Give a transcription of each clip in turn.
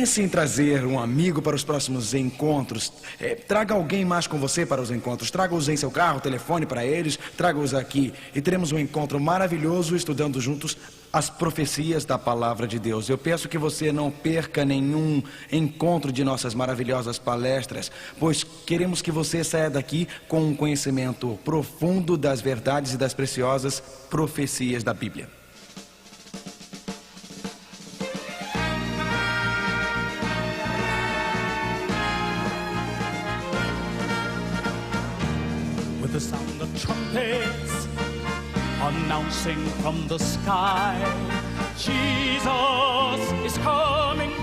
pense em trazer um amigo para os próximos encontros. Traga alguém mais com você para os encontros. Traga-os em seu carro, telefone para eles. Traga-os aqui e teremos um encontro maravilhoso estudando juntos as profecias da palavra de Deus. Eu peço que você não perca nenhum encontro de nossas maravilhosas palestras, pois queremos que você saia daqui com um conhecimento profundo das verdades e das preciosas profecias da Bíblia. With the sound of trumpets announcing from the sky, Jesus is coming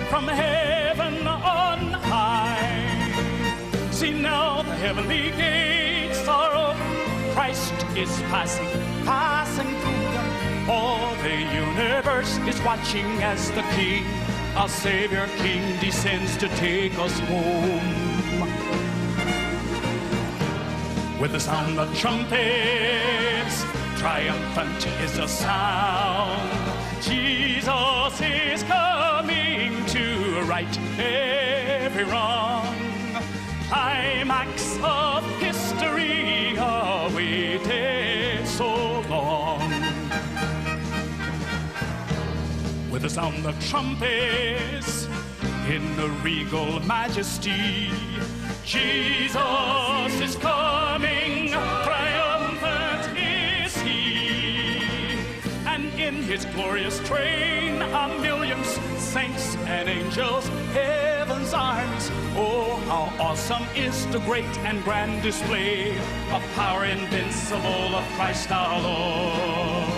from heaven on high. See now the heavenly gates are open, Christ is passing through them. All the universe is watching as the King, our Savior King, descends to take us home. With the sound of trumpets, triumphant is the sound. Jesus is coming to right every wrong. Climax of history awaited so long. With the sound of trumpets, in the regal majesty, Jesus is coming, triumphant is he. And in his glorious train are millions, saints and angels, heaven's armies. Oh, how awesome is the great and grand display of power invincible of Christ our Lord.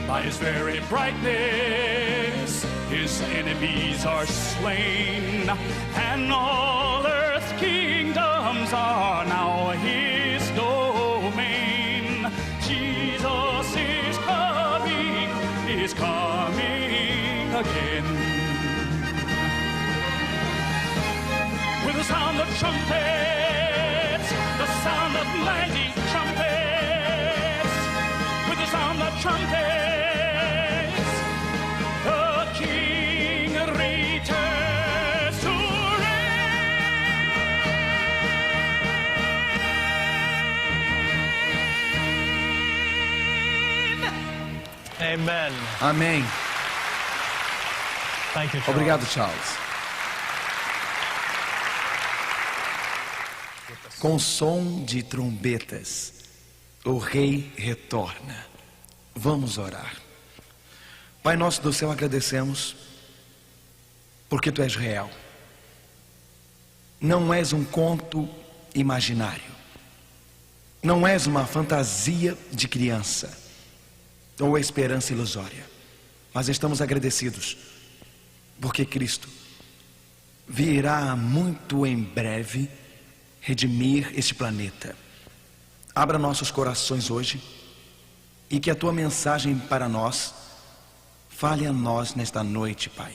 By his very brightness, his enemies are slain, and all earth's kingdoms are now his domain. Jesus is coming again. With the sound of trumpets, the sound of mighty trumpets, with the sound of trumpets, Amen. Amém. Thank you, Charles. Obrigado, Charles. Com som de trombetas, o Rei retorna. Vamos orar. Pai nosso do céu, agradecemos porque Tu és real. Não és um conto imaginário. Não és uma fantasia de criança ou esperança ilusória. Mas estamos agradecidos porque Cristo virá muito em breve redimir este planeta. Abra nossos corações hoje e que a Tua mensagem para nós fale a nós nesta noite, Pai.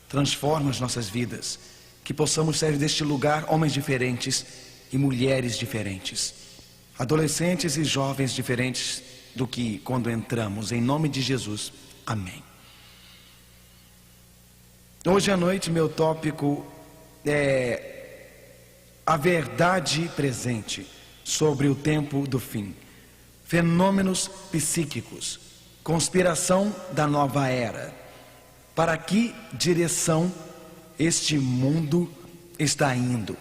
Transforma as nossas vidas, que possamos sair deste lugar homens diferentes e mulheres diferentes, adolescentes e jovens diferentes do que quando entramos, em nome de Jesus, amém. Hoje à noite meu tópico é a verdade presente sobre o tempo do fim, fenômenos psíquicos, conspiração da nova era. Para que direção este mundo está indo?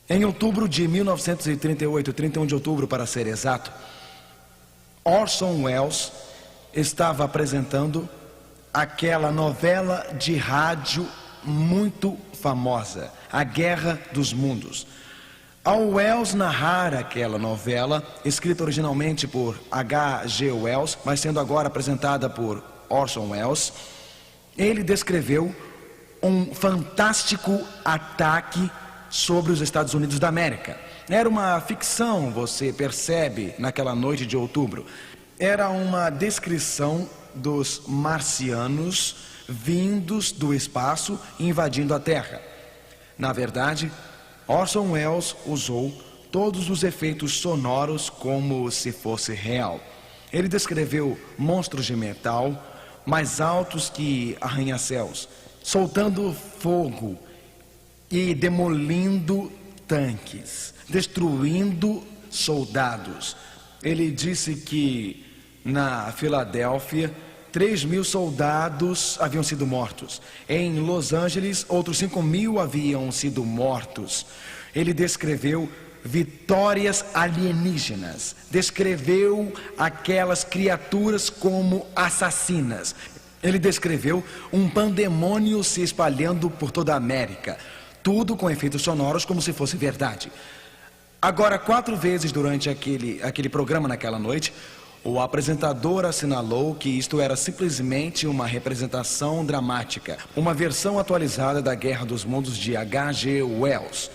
Em outubro de 1938, 31 de outubro para ser exato, Orson Welles estava apresentando aquela novela de rádio muito famosa, A Guerra dos Mundos. Ao Welles narrar aquela novela, escrita originalmente por H.G. Wells, mas sendo agora apresentada por Orson Welles, ele descreveu um fantástico ataque sobre os Estados Unidos da América. Era uma ficção, você percebe, naquela noite de outubro. Era uma descrição dos marcianos vindos do espaço e invadindo a Terra. Na verdade, Orson Welles usou todos os efeitos sonoros como se fosse real. Ele descreveu monstros de metal, mais altos que arranha-céus, soltando fogo e demolindo tanques, destruindo soldados. Ele disse que na Filadélfia 3.000 soldados haviam sido mortos. Em Los Angeles, outros 5.000 haviam sido mortos. Ele descreveu vitórias alienígenas, descreveu aquelas criaturas como assassinas. Ele descreveu um pandemônio se espalhando por toda a América, tudo com efeitos sonoros como se fosse verdade. Agora, 4 vezes durante aquele programa naquela noite, o apresentador assinalou que isto era simplesmente uma representação dramática, uma versão atualizada da Guerra dos Mundos de H.G. Wells.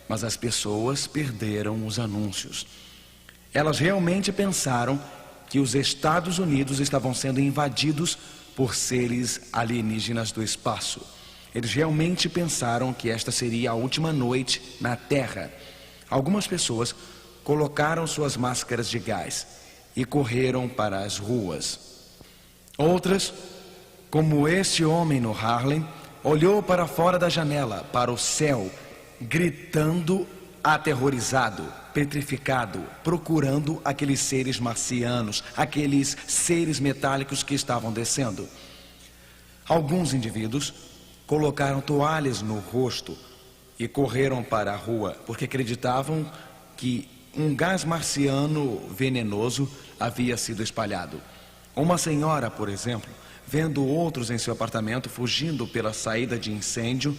Mas as pessoas perderam os anúncios. Elas realmente pensaram que os Estados Unidos estavam sendo invadidos por seres alienígenas do espaço. Eles realmente pensaram que esta seria a última noite na Terra. Algumas pessoas colocaram suas máscaras de gás e correram para as ruas. Outras, como este homem no Harlem, olhou para fora da janela, para o céu, gritando, aterrorizado, petrificado, procurando aqueles seres marcianos, aqueles seres metálicos que estavam descendo. Alguns indivíduos colocaram toalhas no rosto e correram para a rua, porque acreditavam que um gás marciano venenoso havia sido espalhado. Uma senhora, por exemplo, vendo outros em seu apartamento fugindo pela saída de incêndio,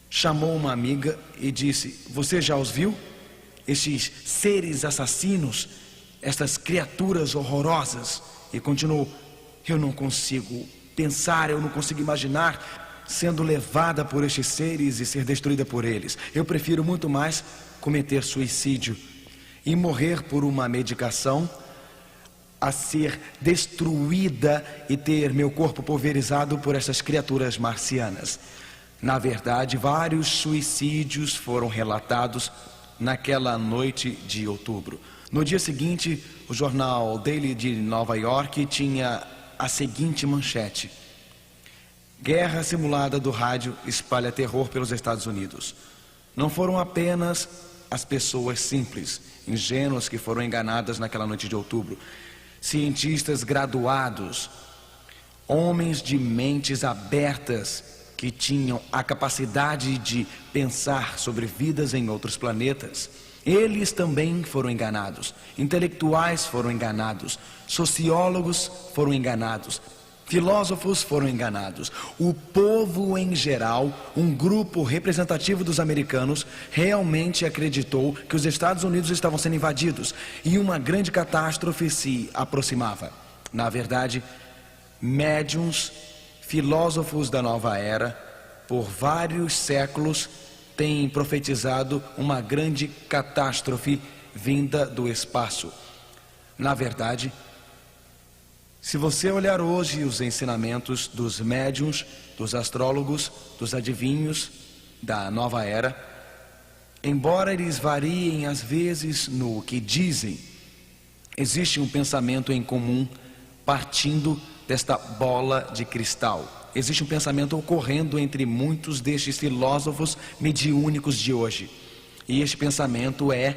chamou uma amiga e disse: "Você já os viu? Estes seres assassinos, estas criaturas horrorosas?" E continuou: "Eu não consigo pensar, eu não consigo imaginar sendo levada por estes seres e ser destruída por eles. Eu prefiro muito mais cometer suicídio e morrer por uma medicação a ser destruída e ter meu corpo pulverizado por essas criaturas marcianas." Na verdade, vários suicídios foram relatados naquela noite de outubro. No dia seguinte, o jornal Daily de Nova York tinha a seguinte manchete: "Guerra simulada do rádio espalha terror pelos Estados Unidos." Não foram apenas as pessoas simples, ingênuas que foram enganadas naquela noite de outubro. Cientistas graduados, homens de mentes abertas, que tinham a capacidade de pensar sobre vidas em outros planetas, eles também foram enganados. Intelectuais foram enganados, sociólogos foram enganados, filósofos foram enganados. O povo em geral, um grupo representativo dos americanos, realmente acreditou que os Estados Unidos estavam sendo invadidos e uma grande catástrofe se aproximava. Na verdade, médiuns, filósofos da nova era, por vários séculos, têm profetizado uma grande catástrofe vinda do espaço. Na verdade, se você olhar hoje os ensinamentos dos médiuns, dos astrólogos, dos adivinhos da nova era, embora eles variem às vezes no que dizem, existe um pensamento em comum partindo desta bola de cristal. Existe um pensamento ocorrendo entre muitos destes filósofos mediúnicos de hoje. E este pensamento é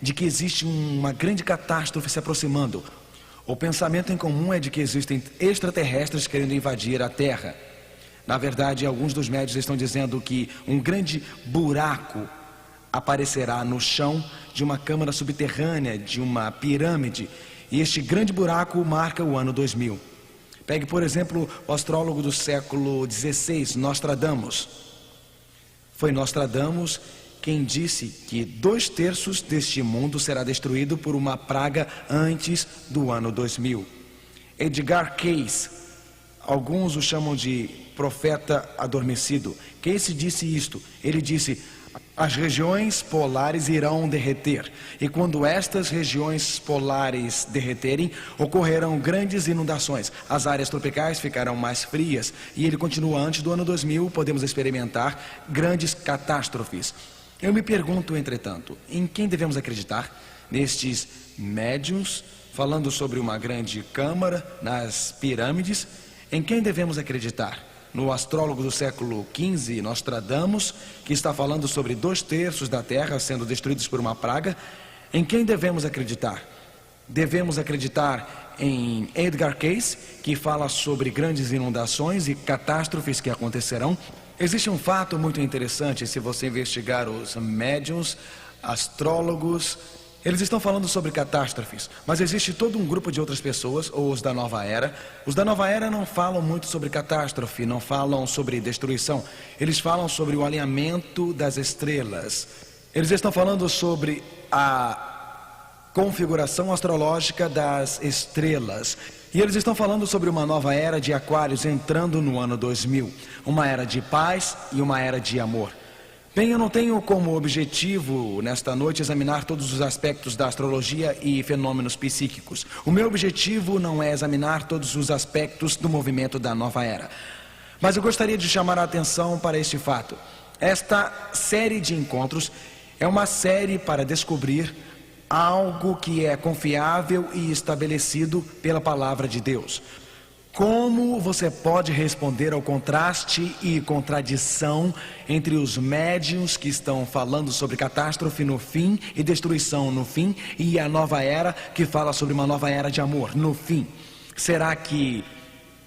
de que existe uma grande catástrofe se aproximando. O pensamento em comum é de que existem extraterrestres querendo invadir a Terra. Na verdade, alguns dos médiuns estão dizendo que um grande buraco aparecerá no chão de uma câmara subterrânea, de uma pirâmide. E este grande buraco marca o ano 2000. Pegue, por exemplo, o astrólogo do século XVI, Nostradamus. Foi Nostradamus quem disse que 2/3 deste mundo será destruído por uma praga antes do ano 2000. Edgar Cayce, alguns o chamam de profeta adormecido. Cayce disse isto, ele disse: "As regiões polares irão derreter, e quando estas regiões polares derreterem, ocorrerão grandes inundações, as áreas tropicais ficarão mais frias." E ele continua: "Antes do ano 2000, podemos experimentar grandes catástrofes." Eu me pergunto, entretanto, em quem devemos acreditar? Nestes médiuns falando sobre uma grande câmara nas pirâmides, Em quem devemos acreditar? No astrólogo do século XV, Nostradamus, que está falando sobre 2/3 da Terra sendo destruídos por uma praga. Em quem devemos acreditar? Devemos acreditar em Edgar Cayce, que fala sobre grandes inundações e catástrofes que acontecerão. Existe um fato muito interessante, se você investigar os médiuns, astrólogos, eles estão falando sobre catástrofes, mas existe todo um grupo de outras pessoas, ou os da Nova Era. Os da Nova Era não falam muito sobre catástrofe, não falam sobre destruição. Eles falam sobre o alinhamento das estrelas. Eles estão falando sobre a configuração astrológica das estrelas. E eles estão falando sobre uma nova era de Aquários entrando no ano 2000. Uma era de paz e uma era de amor. Bem, eu não tenho como objetivo, nesta noite, examinar todos os aspectos da astrologia e fenômenos psíquicos. O meu objetivo não é examinar todos os aspectos do movimento da nova era. Mas eu gostaria de chamar a atenção para este fato. Esta série de encontros é uma série para descobrir algo que é confiável e estabelecido pela palavra de Deus. Como você pode responder ao contraste e contradição entre os médiuns que estão falando sobre catástrofe no fim e destruição no fim, e a nova era que fala sobre uma nova era de amor no fim? Será que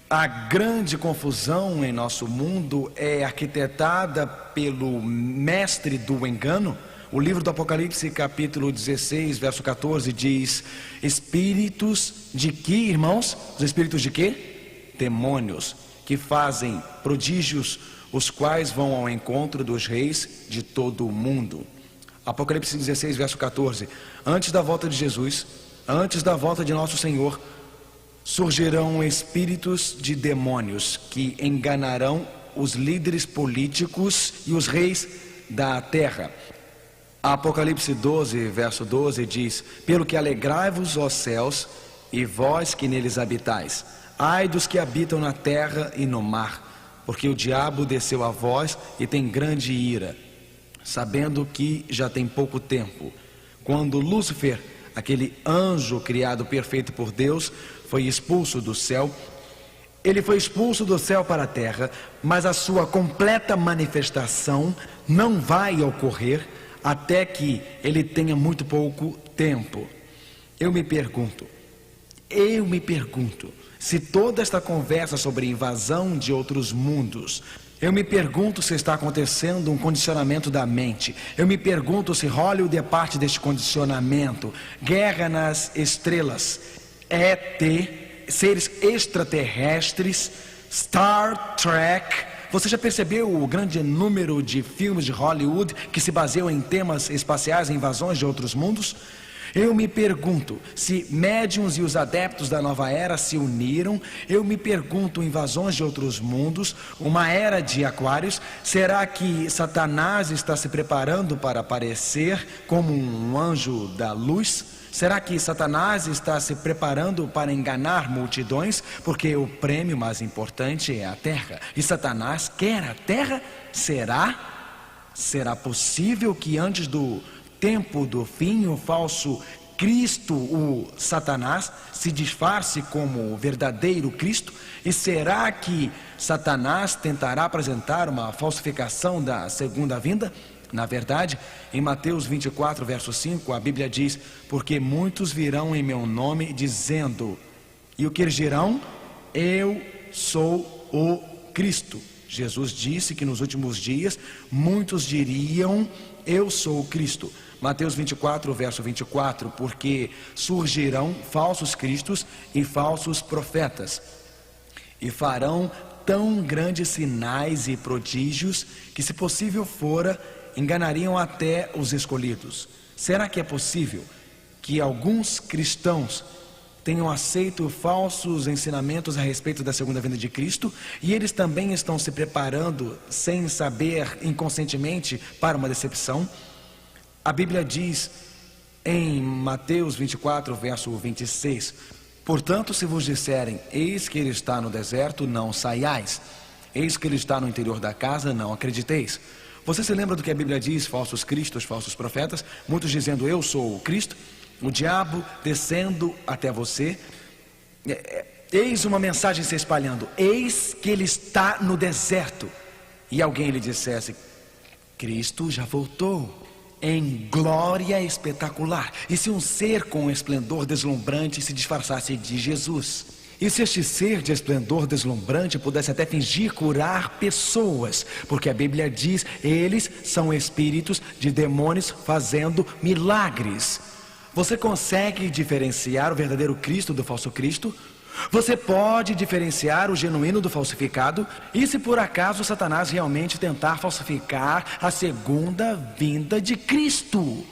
a grande confusão em nosso mundo é arquitetada pelo mestre do engano? O livro do Apocalipse, capítulo 16, verso 14, diz: espíritos de que, irmãos? Os espíritos de quê? Demônios, que fazem prodígios, os quais vão ao encontro dos reis de todo o mundo. Apocalipse 16, verso 14. Antes da volta de Jesus, antes da volta de nosso Senhor, surgirão espíritos de demônios que enganarão os líderes políticos e os reis da terra. Apocalipse 12, verso 12 diz: pelo que alegrai-vos, ó céus, e vós que neles habitais. Ai dos que habitam na terra e no mar, porque o diabo desceu a vós e tem grande ira, sabendo que já tem pouco tempo. Quando Lúcifer, aquele anjo criado perfeito por Deus, foi expulso do céu, ele foi expulso do céu para a terra, mas a sua completa manifestação não vai ocorrer até que ele tenha muito pouco tempo. Eu me pergunto, se toda esta conversa sobre invasão de outros mundos, eu me pergunto se está acontecendo um condicionamento da mente. Eu me pergunto se Hollywood é parte deste condicionamento. Guerra nas estrelas, ET, seres extraterrestres, Star Trek. Você já percebeu o grande número de filmes de Hollywood que se baseiam em temas espaciais e invasões de outros mundos? Eu me pergunto se médiuns e os adeptos da nova era se uniram. Eu me pergunto, invasões de outros mundos, uma era de Aquários. Será que Satanás está se preparando para aparecer como um anjo da luz? Será que Satanás está se preparando para enganar multidões? Porque o prêmio mais importante é a terra, e Satanás quer a terra? Será possível que antes do tempo do fim, o falso Cristo, o Satanás, se disfarce como o verdadeiro Cristo? E será que Satanás tentará apresentar uma falsificação da segunda vinda? Na verdade, em Mateus 24, verso 5, a Bíblia diz: porque muitos virão em meu nome dizendo, e o que eles dirão? Eu sou o Cristo. Jesus disse que nos últimos dias muitos diriam, eu sou o Cristo. Mateus 24, verso 24, porque surgirão falsos cristos e falsos profetas, e farão tão grandes sinais e prodígios, que se possível fora, enganariam até os escolhidos. Será que é possível que alguns cristãos tenham aceito falsos ensinamentos a respeito da segunda vinda de Cristo, e eles também estão se preparando, sem saber, inconscientemente, para uma decepção? A Bíblia diz em Mateus 24, verso 26, portanto, se vos disserem, eis que ele está no deserto, não saiais, eis que ele está no interior da casa, não acrediteis. Você se lembra do que a Bíblia diz? Falsos cristos, falsos profetas, muitos dizendo, eu sou o Cristo, o diabo descendo até você. Eis uma mensagem se espalhando: eis que ele está no deserto. E alguém lhe dissesse: Cristo já voltou em glória espetacular. E se um ser com esplendor deslumbrante se disfarçasse de Jesus? E se este ser de esplendor deslumbrante pudesse até fingir curar pessoas? Porque a Bíblia diz: eles são espíritos de demônios fazendo milagres. Você consegue diferenciar o verdadeiro Cristo do falso Cristo? Você pode diferenciar o genuíno do falsificado? E se por acaso Satanás realmente tentar falsificar a segunda vinda de Cristo?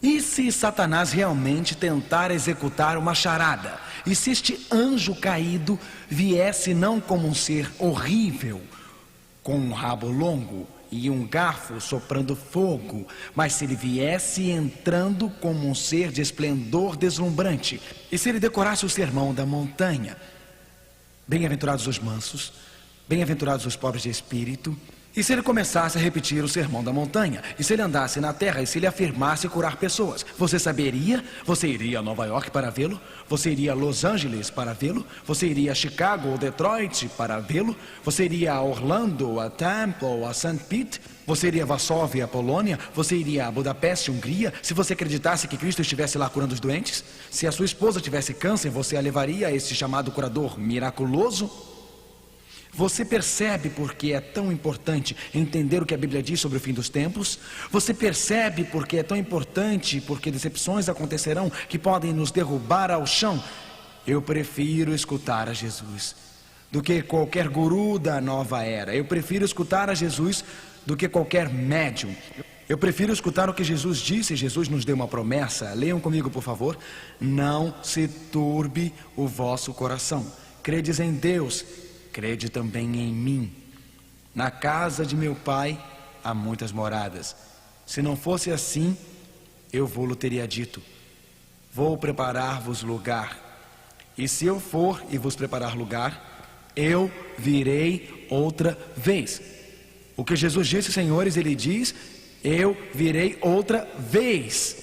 E se Satanás realmente tentar executar uma charada? E se este anjo caído viesse não como um ser horrível, com um rabo longo e um garfo soprando fogo, mas se ele viesse entrando como um ser de esplendor deslumbrante? E se ele decorasse o sermão da montanha: bem-aventurados os mansos, bem-aventurados os pobres de espírito? E se ele começasse a repetir o sermão da montanha? E se ele andasse na terra e se ele afirmasse curar pessoas? Você saberia? Você iria a Nova York para vê-lo? Você iria a Los Angeles para vê-lo? Você iria a Chicago ou Detroit para vê-lo? Você iria a Orlando, a Tampa ou a St. Pete? Você iria a Varsóvia, a Polônia? Você iria a Budapeste, Hungria? Se você acreditasse que Cristo estivesse lá curando os doentes? Se a sua esposa tivesse câncer, você a levaria a esse chamado curador miraculoso? Você percebe porque é tão importante entender o que a Bíblia diz sobre o fim dos tempos? Você percebe porque é tão importante, porque decepções acontecerão que podem nos derrubar ao chão? Eu prefiro escutar a Jesus do que qualquer guru da nova era. Eu prefiro escutar a Jesus do que qualquer médium. Eu prefiro escutar o que Jesus disse. Jesus nos deu uma promessa. Leiam comigo, por favor. Não se turbe o vosso coração. Credes em Deus, crede também em mim. Na casa de meu pai há muitas moradas. Se não fosse assim, eu vou-lo teria dito: vou preparar-vos lugar. E se eu for e vos preparar lugar, eu virei outra vez. O que Jesus disse, senhores, ele diz: eu virei outra vez.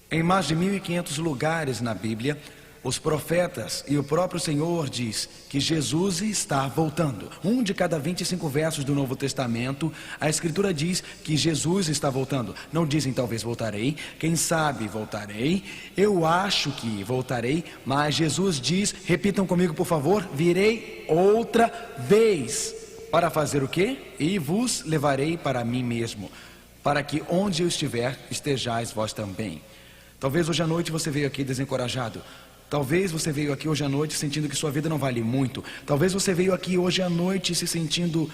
Em mais de 1.500 lugares na Bíblia, os profetas e o próprio Senhor diz que Jesus está voltando. Um de cada 25 versos do Novo Testamento, a Escritura diz que Jesus está voltando. Não dizem talvez voltarei, quem sabe voltarei, eu acho que voltarei, mas Jesus diz, repitam comigo por favor: virei outra vez. Para fazer o quê? E vos levarei para mim mesmo, para que onde eu estiver, estejais vós também. Talvez hoje à noite você veio aqui desencorajado. Talvez você veio aqui hoje à noite sentindo que sua vida não vale muito. Talvez você veio aqui hoje à noite se sentindo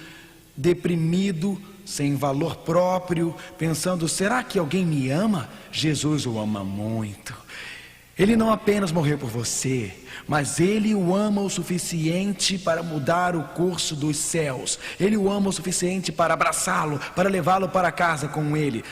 deprimido, sem valor próprio, pensando: será que alguém me ama? Jesus o ama muito. Ele não apenas morreu por você, mas Ele o ama o suficiente para mudar o curso dos céus. Ele o ama o suficiente para abraçá-lo, para levá-lo para casa com Ele.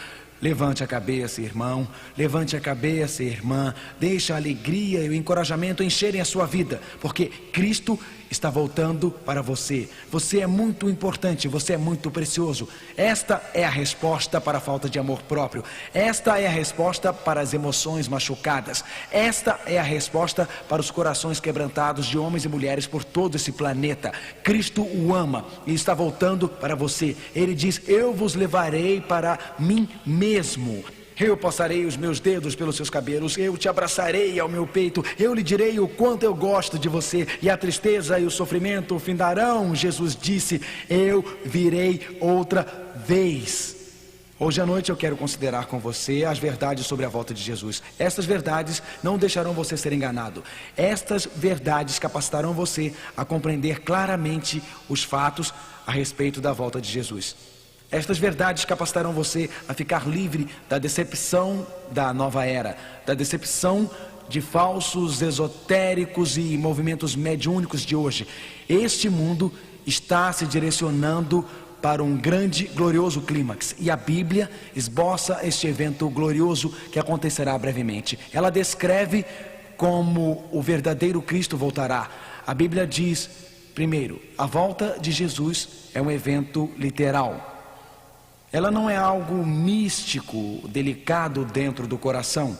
Levante a cabeça, irmão, levante a cabeça, irmã. Deixa a alegria e o encorajamento encherem a sua vida, porque Cristo está voltando para você. Você é muito importante, você é muito precioso. Esta é a resposta para a falta de amor próprio. Esta é a resposta para as emoções machucadas. Esta é a resposta para os corações quebrantados de homens e mulheres por todo esse planeta. Cristo o ama e está voltando para você. Ele diz: eu vos levarei para mim mesmo. Eu passarei os meus dedos pelos seus cabelos, eu te abraçarei ao meu peito, eu lhe direi o quanto eu gosto de você, e a tristeza e o sofrimento findarão. Jesus disse: eu virei outra vez. Hoje à noite eu quero considerar com você as verdades sobre a volta de Jesus. Estas verdades não deixarão você ser enganado. Estas verdades capacitarão você a compreender claramente os fatos a respeito da volta de Jesus. Estas verdades capacitarão você a ficar livre da decepção da nova era, da decepção de falsos esotéricos e movimentos mediúnicos de hoje. Este mundo está se direcionando para um grande, glorioso clímax, e a Bíblia esboça este evento glorioso que acontecerá brevemente. Ela descreve como o verdadeiro Cristo voltará. A Bíblia diz, primeiro, a volta de Jesus é um evento literal. Ela não é algo místico, delicado dentro do coração.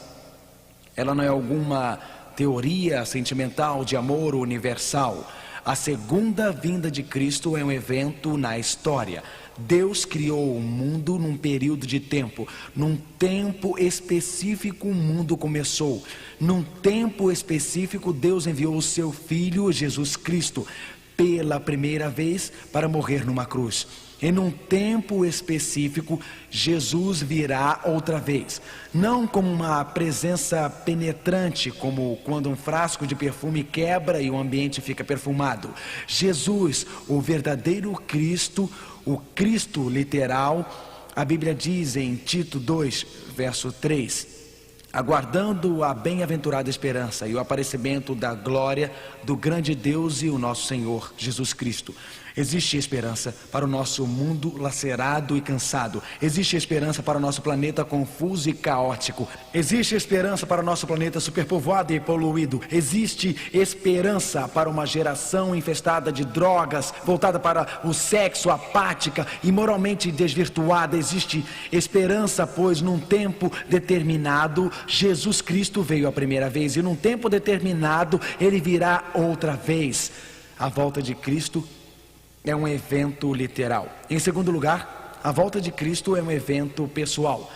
Ela não é alguma teoria sentimental de amor universal. A segunda vinda de Cristo é um evento na história. Deus criou o mundo num período de tempo. Num tempo específico o mundo começou. Num tempo específico Deus enviou o seu Filho Jesus Cristo pela primeira vez para morrer numa cruz. E num tempo específico Jesus virá outra vez. Não como uma presença penetrante, como quando um frasco de perfume quebra e o ambiente fica perfumado. Jesus, o verdadeiro Cristo, o Cristo literal, a Bíblia diz em Tito 2, verso 3, aguardando a bem-aventurada esperança e o aparecimento da glória do grande Deus e o nosso Senhor Jesus Cristo. Existe esperança para o nosso mundo lacerado e cansado. Existe esperança para o nosso planeta confuso e caótico. Existe esperança para o nosso planeta superpovoado e poluído. Existe esperança para uma geração infestada de drogas, voltada para o sexo, apática e moralmente desvirtuada. Existe esperança, pois num tempo determinado Jesus Cristo veio a primeira vez e num tempo determinado Ele virá outra vez. A volta de Cristo é um evento literal. Em segundo lugar, a volta de Cristo é um evento pessoal.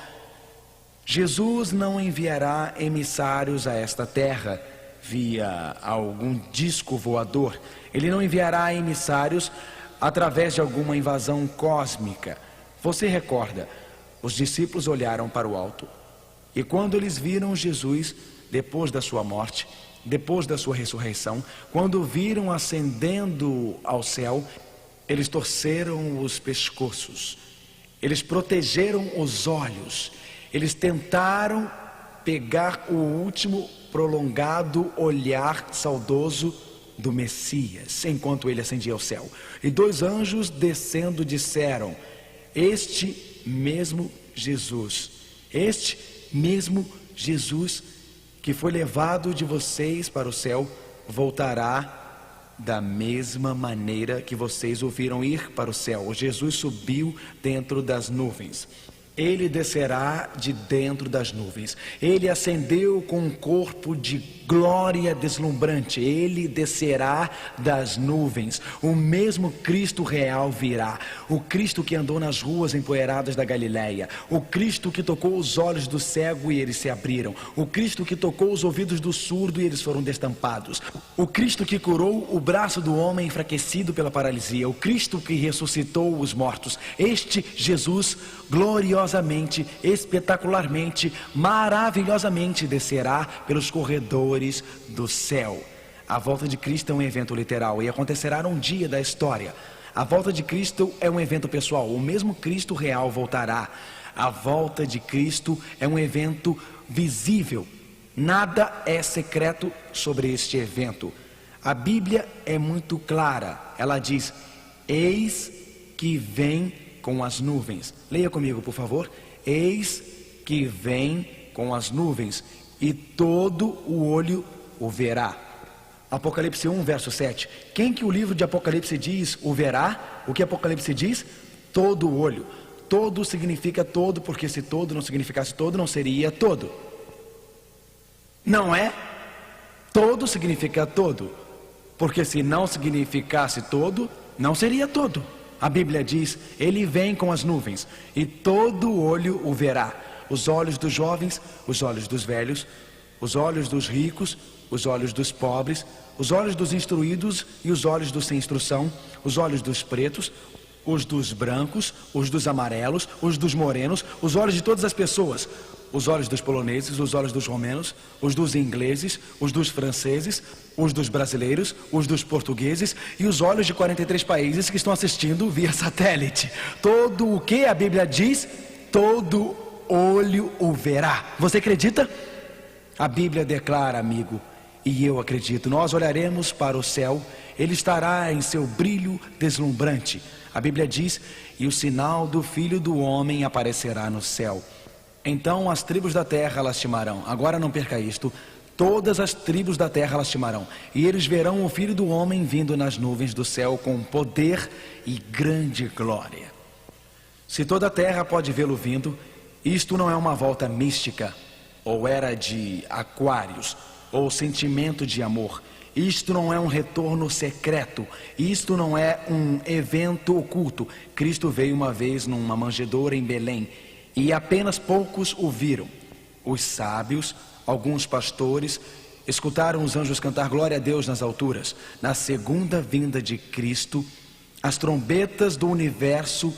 Jesus não enviará emissários a esta terra via algum disco voador. Ele não enviará emissários através de alguma invasão cósmica. Você recorda, os discípulos olharam para o alto e quando eles viram Jesus depois da sua morte, depois da sua ressurreição, quando o viram ascendendo ao céu, eles torceram os pescoços, eles protegeram os olhos, eles tentaram pegar o último prolongado olhar saudoso do Messias, enquanto ele ascendia ao céu. E dois anjos descendo disseram: este mesmo Jesus que foi levado de vocês para o céu, voltará da mesma maneira que vocês o viram ir para o céu. Jesus subiu dentro das nuvens. Ele descerá de dentro das nuvens. Ele ascendeu com um corpo de glória deslumbrante. Ele descerá das nuvens. O mesmo Cristo real virá. O Cristo que andou nas ruas empoeiradas da Galileia. O Cristo que tocou os olhos do cego e eles se abriram. O Cristo que tocou os ouvidos do surdo e eles foram destampados. O Cristo que curou o braço do homem enfraquecido pela paralisia. O Cristo que ressuscitou os mortos. Este Jesus gloriosamente, espetacularmente, maravilhosamente descerá pelos corredores do céu. A volta de Cristo é um evento literal e acontecerá num dia da história. A volta de Cristo é um evento pessoal. O mesmo Cristo real voltará. A volta de Cristo é um evento visível. Nada é secreto sobre este evento. A Bíblia é muito clara. Ela diz: eis que vem com as nuvens. Leia comigo, por favor. Eis que vem com as nuvens, e todo o olho o verá. Apocalipse 1, verso 7. Quem que o livro de Apocalipse diz o verá? O que Apocalipse diz? Todo o olho. Todo significa todo, porque se todo não significasse todo, não seria todo. Não é? Todo significa todo, porque se não significasse todo, não seria todo. A Bíblia diz: ele vem com as nuvens e todo olho o verá. Os olhos dos jovens, os olhos dos velhos, os olhos dos ricos, os olhos dos pobres, os olhos dos instruídos e os olhos dos sem instrução, os olhos dos pretos, os dos brancos, os dos amarelos, os dos morenos, os olhos de todas as pessoas, os olhos dos poloneses, os olhos dos romenos, os dos ingleses, os dos franceses, os dos brasileiros, os dos portugueses e os olhos de 43 países que estão assistindo via satélite. Todo o que a Bíblia diz, todo olho o verá. Você acredita? A Bíblia declara, amigo, e eu acredito. Nós olharemos para o céu, ele estará em seu brilho deslumbrante. A Bíblia diz: e o sinal do Filho do Homem aparecerá no céu. Então as tribos da terra lastimarão. Agora não perca isto. Todas as tribos da terra lastimarão. E eles verão o Filho do Homem vindo nas nuvens do céu com poder e grande glória. Se toda a terra pode vê-lo vindo, isto não é uma volta mística ou era de Aquários. ou sentimento de amor. Isto não é um retorno secreto, isto não é um evento oculto. Cristo veio uma vez numa manjedoura em Belém e apenas poucos o viram. Os sábios, alguns pastores, escutaram os anjos cantar glória a Deus nas alturas. Na segunda vinda de Cristo, as trombetas do universo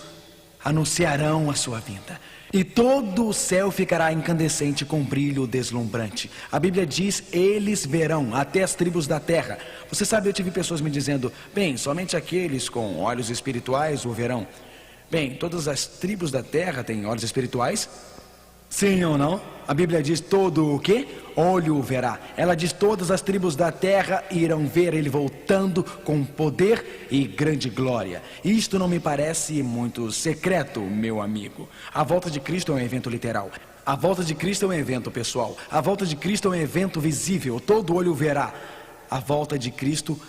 anunciarão a sua vinda. E todo o céu ficará incandescente com brilho deslumbrante. A Bíblia diz, eles verão até as tribos da terra. Você sabe, eu tive pessoas me dizendo, bem, somente aqueles com olhos espirituais o verão. Bem, todas as tribos da terra têm olhos espirituais? Sim ou não? A Bíblia diz todo o quê? Olho o verá. Ela diz todas as tribos da terra irão ver ele voltando com poder e grande glória. Isto não me parece muito secreto, meu amigo. A volta de Cristo é um evento literal. A volta de Cristo é um evento pessoal. A volta de Cristo é um evento visível. Todo olho o verá. A volta de Cristo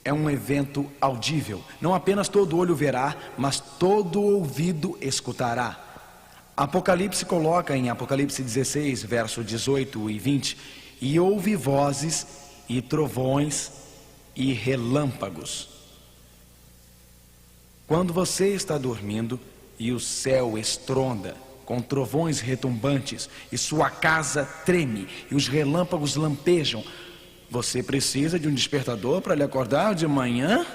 é um evento audível. Não apenas todo olho verá, mas todo ouvido escutará. Apocalipse coloca em Apocalipse 16, verso 18 e 20, e houve vozes e trovões e relâmpagos. Quando você está dormindo e o céu estronda com trovões retumbantes e sua casa treme e os relâmpagos lampejam, você precisa de um despertador para lhe acordar de manhã?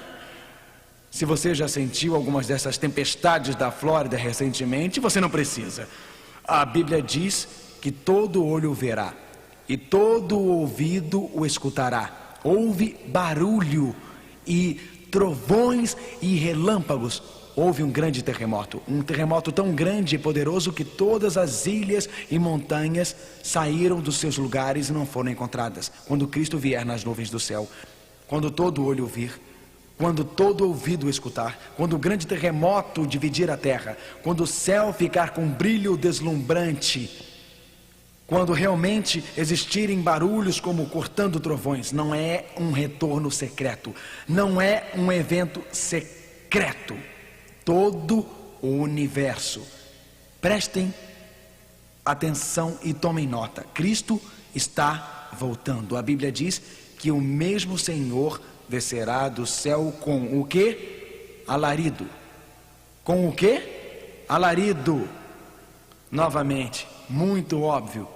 Se você já sentiu algumas dessas tempestades da Flórida recentemente, você não precisa. A Bíblia diz que todo olho verá e todo ouvido o escutará. Houve barulho e trovões e relâmpagos. Houve um grande terremoto. Um terremoto tão grande e poderoso que todas as ilhas e montanhas saíram dos seus lugares e não foram encontradas. Quando Cristo vier nas nuvens do céu, quando todo olho vir, quando todo ouvido escutar, quando o grande terremoto dividir a terra, quando o céu ficar com brilho deslumbrante, quando realmente existirem barulhos como cortando trovões, não é um retorno secreto, não é um evento secreto. Todo o universo, prestem atenção e tomem nota, Cristo está voltando. A Bíblia diz que o mesmo Senhor descerá do céu com o quê? Alarido. Com o quê? Alarido. Novamente, muito óbvio,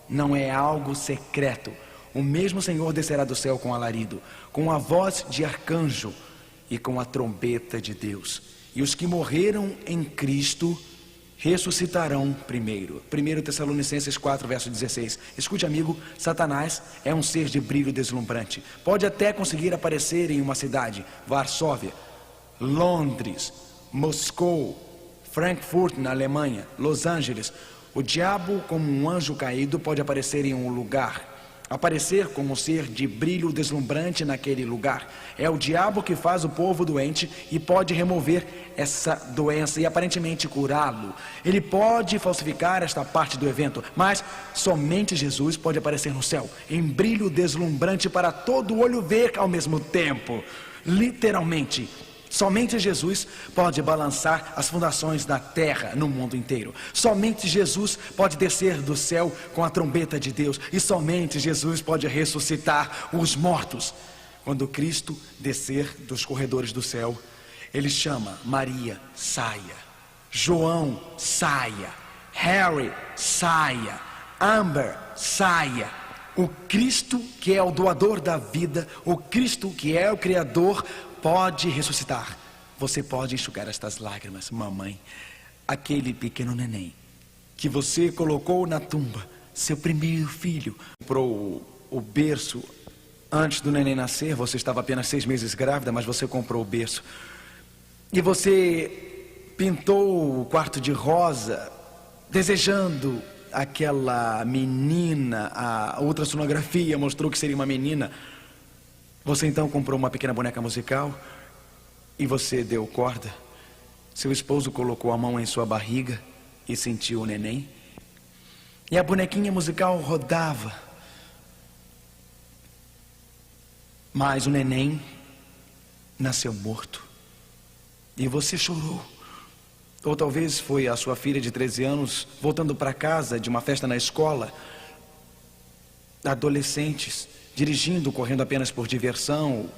não é algo secreto. O mesmo Senhor descerá do céu com alarido, com a voz de arcanjo e com a trombeta de Deus. E os que morreram em Cristo ressuscitarão primeiro. 1 Tessalonicenses 4, verso 16. Escute, amigo, Satanás é um ser de brilho deslumbrante. Pode até conseguir aparecer em uma cidade, Varsóvia, Londres, Moscou, Frankfurt na Alemanha, Los Angeles. O diabo, como um anjo caído, pode aparecer em um lugar, aparecer como um ser de brilho deslumbrante naquele lugar. É o diabo que faz o povo doente e pode remover essa doença e aparentemente curá-lo. Ele pode falsificar esta parte do evento, mas somente Jesus pode aparecer no céu em brilho deslumbrante para todo olho ver ao mesmo tempo. Literalmente, somente Jesus pode balançar as fundações da terra no mundo inteiro. Somente Jesus pode descer do céu com a trombeta de Deus. E somente Jesus pode ressuscitar os mortos. Quando Cristo descer dos corredores do céu, Ele chama Maria, saia. João, saia. Harry, saia. Amber, saia. O Cristo que é o doador da vida, o Cristo que é o Criador, pode ressuscitar. Você pode enxugar estas lágrimas, mamãe. Aquele pequeno neném que você colocou na tumba, seu primeiro filho, comprou o berço antes do neném nascer. Você estava apenas 6 meses grávida, mas você comprou o berço. E você pintou o quarto de rosa, desejando aquela menina. A ultrassonografia mostrou que seria uma menina. Você então comprou uma pequena boneca musical e você deu corda. Seu esposo colocou a mão em sua barriga e sentiu o neném. E a bonequinha musical rodava. Mas o neném nasceu morto. E você chorou. Ou talvez foi a sua filha de 13 anos voltando para casa de uma festa na escola. adolescentes dirigindo, correndo apenas por diversão,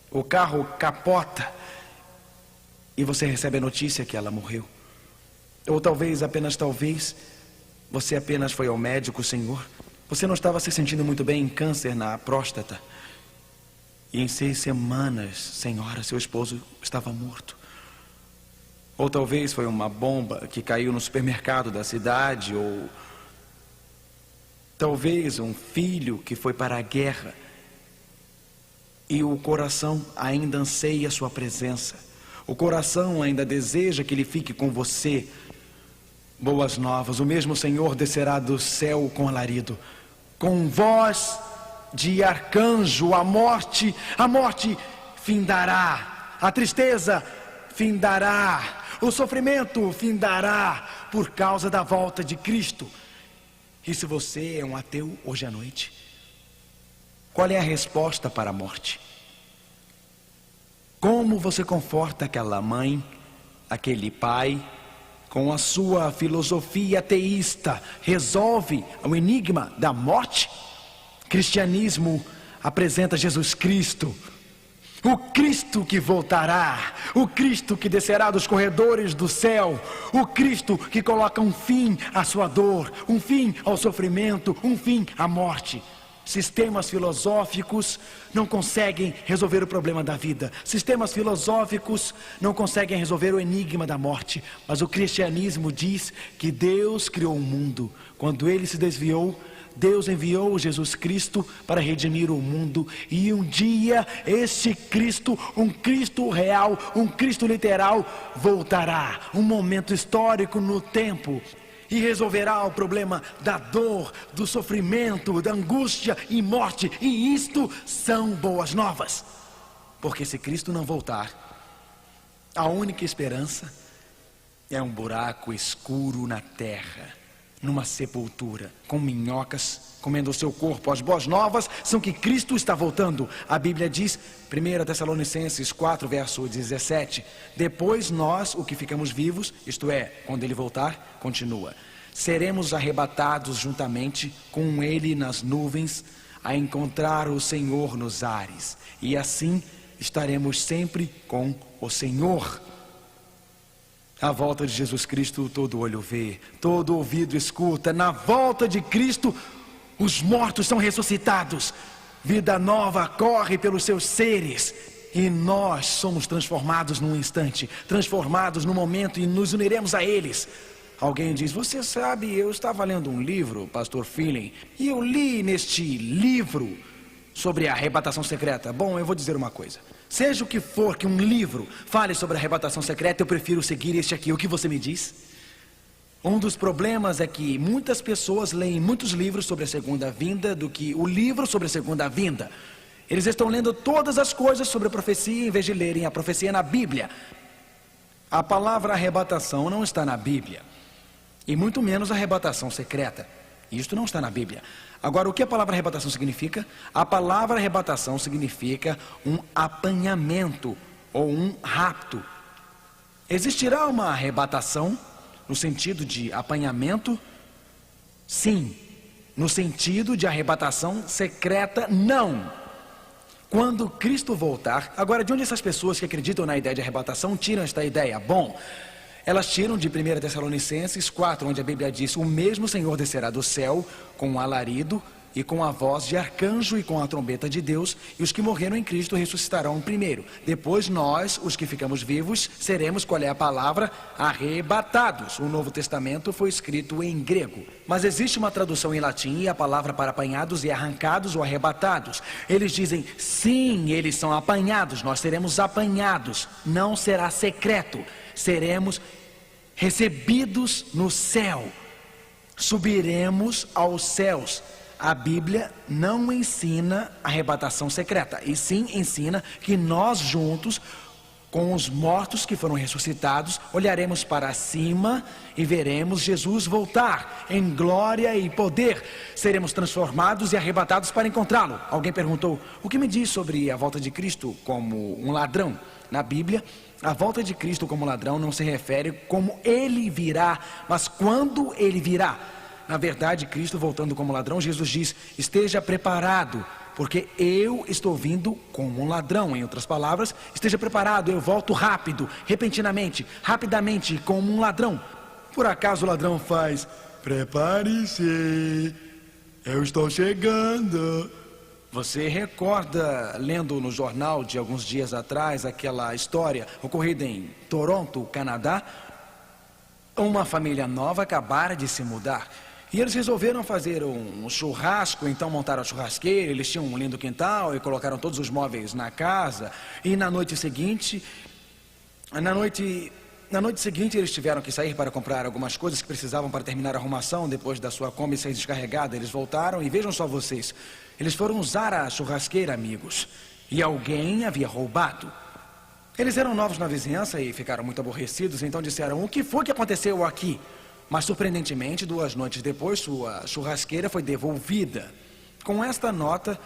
o carro capota e você recebe a notícia que ela morreu. Ou talvez, apenas talvez, você apenas foi ao médico, Senhor, você não estava se sentindo muito bem, em câncer na próstata, e em 6 semanas, Senhora, seu esposo estava morto. Ou talvez foi uma bomba que caiu no supermercado da cidade, ou talvez um filho que foi para a guerra e o coração ainda anseia a sua presença. O coração ainda deseja que ele fique com você. Boas novas, o mesmo Senhor descerá do céu com alarido, com voz de arcanjo. A morte findará, a tristeza findará, o sofrimento findará por causa da volta de Cristo. E se você é um ateu hoje à noite, qual é a resposta para a morte? Como você conforta aquela mãe, aquele pai, com a sua filosofia ateísta, resolve o enigma da morte? Cristianismo apresenta Jesus Cristo, o Cristo que voltará, o Cristo que descerá dos corredores do céu, o Cristo que coloca um fim à sua dor, um fim ao sofrimento, um fim à morte. Sistemas filosóficos não conseguem resolver o problema da vida. Sistemas filosóficos não conseguem resolver o enigma da morte. Mas o cristianismo diz que Deus criou o mundo. Quando ele se desviou, Deus enviou Jesus Cristo para redimir o mundo. E um dia este Cristo, um Cristo real, um Cristo literal, voltará. Um momento histórico no tempo. E resolverá o problema da dor, do sofrimento, da angústia e morte. E isto são boas novas. Porque se Cristo não voltar, a única esperança é um buraco escuro na terra, numa sepultura, com minhocas comendo o seu corpo. As boas novas são que Cristo está voltando. A Bíblia diz, 1 Tessalonicenses 4, verso 17, depois nós, o que ficamos vivos, isto é, quando ele voltar, continua, seremos arrebatados juntamente com ele nas nuvens, a encontrar o Senhor nos ares, e assim estaremos sempre com o Senhor. A volta de Jesus Cristo todo olho vê, todo ouvido escuta. Na volta de Cristo, os mortos são ressuscitados, vida nova corre pelos seus seres, e nós somos transformados num instante, transformados num momento, e nos uniremos a eles. Alguém diz, você sabe, eu estava lendo um livro, Pastor Feeling, e eu li neste livro sobre a arrebatação secreta. Bom, eu vou dizer uma coisa, seja o que for que um livro fale sobre a arrebatação secreta, eu prefiro seguir este aqui. O que você me diz? Um dos problemas é que muitas pessoas leem muitos livros sobre a segunda vinda do que o livro sobre a segunda vinda. Eles estão lendo todas as coisas sobre a profecia em vez de lerem a profecia na Bíblia. A palavra arrebatação não está na Bíblia, e muito menos arrebatação secreta. Isto não está na Bíblia. Agora, o que a palavra arrebatação significa? A palavra arrebatação significa um apanhamento ou um rapto. Existirá uma arrebatação no sentido de apanhamento? Sim. No sentido de arrebatação secreta? Não. Quando Cristo voltar, agora de onde essas pessoas que acreditam na ideia de arrebatação tiram esta ideia? Bom, elas tiram de 1 Tessalonicenses 4, onde a Bíblia diz, o mesmo Senhor descerá do céu com um alarido e com a voz de arcanjo e com a trombeta de Deus, e os que morreram em Cristo ressuscitarão primeiro. Depois nós, os que ficamos vivos, seremos, qual é a palavra? Arrebatados. O Novo Testamento foi escrito em grego, mas existe uma tradução em latim, e a palavra para apanhados é arrancados ou arrebatados. Eles dizem, sim, eles são apanhados, nós seremos apanhados, não será secreto, seremos recebidos no céu, subiremos aos céus. A Bíblia não ensina arrebatação secreta, e sim ensina que nós juntos, com os mortos que foram ressuscitados, olharemos para cima e veremos Jesus voltar em glória e poder. Seremos transformados e arrebatados para encontrá-lo. Alguém perguntou, o que me diz sobre a volta de Cristo como um ladrão? Na Bíblia, a volta de Cristo como ladrão não se refere como ele virá, mas quando ele virá. Na verdade, Cristo voltando como ladrão, Jesus diz: esteja preparado, porque eu estou vindo como um ladrão. Em outras palavras, esteja preparado, eu volto rápido, repentinamente, rapidamente, como um ladrão. Por acaso o ladrão faz: prepare-se, eu estou chegando. Você recorda, lendo no jornal de alguns dias atrás, aquela história ocorrida em Toronto, Canadá? Uma família nova acabara de se mudar e eles resolveram fazer um churrasco. Então montaram a churrasqueira, eles tinham um lindo quintal e colocaram todos os móveis na casa. E na noite seguinte eles tiveram que sair para comprar algumas coisas que precisavam para terminar a arrumação depois da sua Kombi ser descarregada. Eles voltaram e vejam só vocês, eles foram usar a churrasqueira, amigos, e alguém havia roubado. Eles eram novos na vizinhança e ficaram muito aborrecidos, então disseram: o que foi que aconteceu aqui? Mas surpreendentemente, 2 noites depois, sua churrasqueira foi devolvida com esta nota: